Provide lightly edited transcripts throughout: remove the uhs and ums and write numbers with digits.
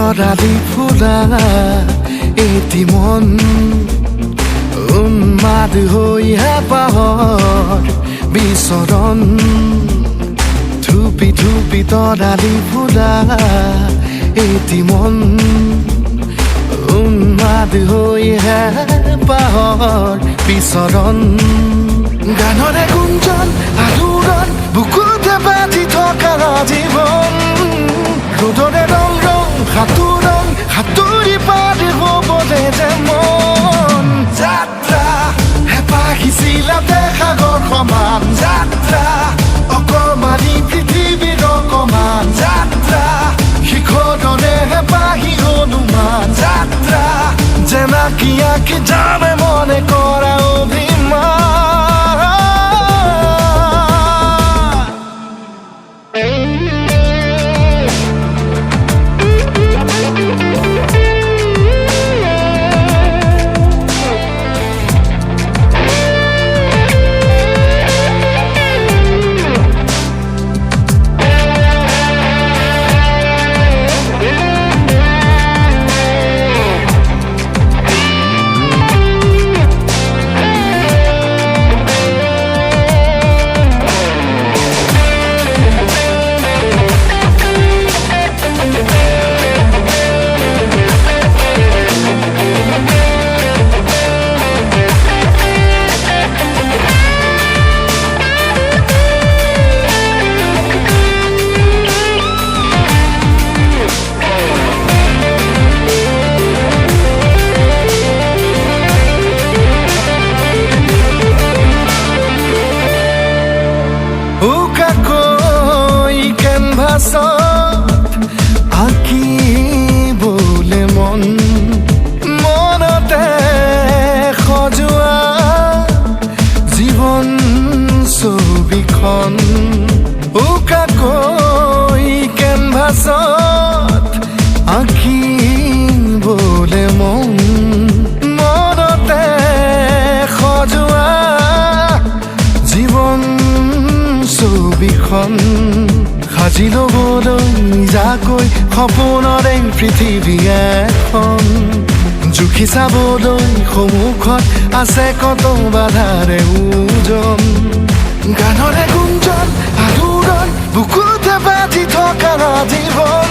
তৰালি ফুলা এটি মন উন্মাদ হৈ হেঁপাহৰ বিচৰণ ধুপি ধুপি তৰালি ফুলা এটি মন উন্মাদ হৈ হেঁপাহৰ বিচৰণ গানৰে গুঞ্জন আলোড়ন বুকুতে বাজি থকা জীৱন ৰ'দৰে ৰং ৰং সাঁতোৰং সাঁতুৰি পাৰ হ'বলে যে মন যাত্ৰা হেঁপাহিছিলাতে সাগৰ সমান যাত্ৰা অকমানি পৃথিৱীৰ অকমান যাত্ৰা শিখৰৰে হেঁপাহি হনুমান যাত্ৰা জেনাকি আঁকি যামে মনে কৰা অভিমান আঁকিবলে মন মনতে সজোৱা জীৱন ছবিখন উকাকৈ কেনভাছত আঁকিবলে মন মনতে সজোৱা জীৱন ছবিখন সাজি ল'বলৈ নিজাকৈ সপোনৰে পৃথিৱী এখন জুখি চাবলৈ সন্মুখত আছে কত বাধাৰে ওজন গানৰে গুঞ্জন আলোড়ন বুকুতে বাজি থকা জীৱন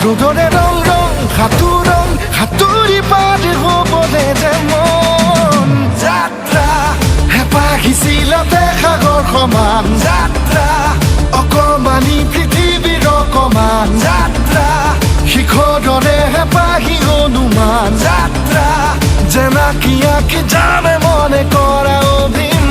ৰ'দৰে ৰং ৰং সাঁতোৰং সাঁতুৰি পাৰ হ'বলে যে মন যাত্ৰা হেঁপাহিছিলাতে সাগৰ সমান যাত্ৰা অকমানি পৃথিৱীৰ অকমান যাত্ৰা শিখৰৰে হেঁপাহি হনুমান যাত্ৰা জেনাকি আঁকি যামে মনে কৰা অভিমান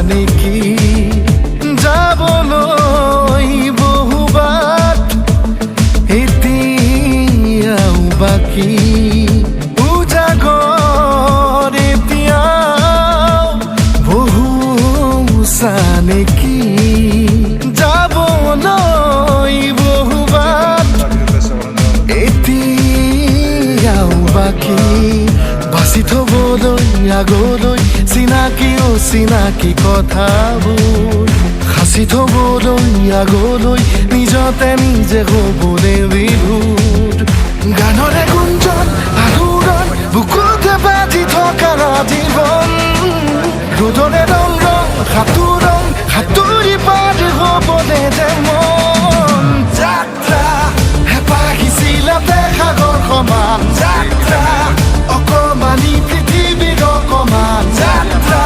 নেকি যাবলৈ বহুবাট এতিয়াও বাকী উজাগৰ এতিয়াও বহু নেকি যাবলৈ বহুবাট এতিয়াও বাকী বাচি থবলৈ আগলৈ চিনাকি অচিনাকি কথাবোৰ সাঁচি থবলৈ আগলৈ নিজতে নিজে হ'বলে বিভোৰ গানৰে গুঞ্জন আলোড়ন বুকুতে বাজি থকা জীৱন ৰ'দৰে ৰং ৰং সাঁতোৰং সাঁতুৰি পাৰ হ'বলে যে মন যাত্ৰা হেঁপাহিছিলাতে সাগৰ সমান যাত্ৰা অকমানি পৃথিৱীৰ অকমান যাত্ৰা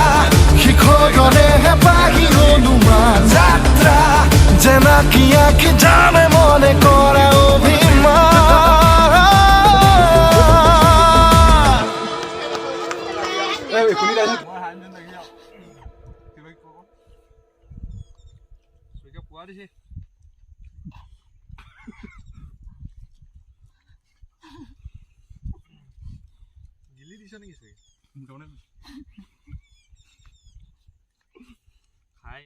শিখৰৰে হেঁপাহি হনুমান যাত্ৰা জেনাকি আঁকি যামে মনে কৰা অভিমান আনজন লাগি যাও কিবা কব সুইকা পোৱা দিছে গিলি দিছ নেকি সুই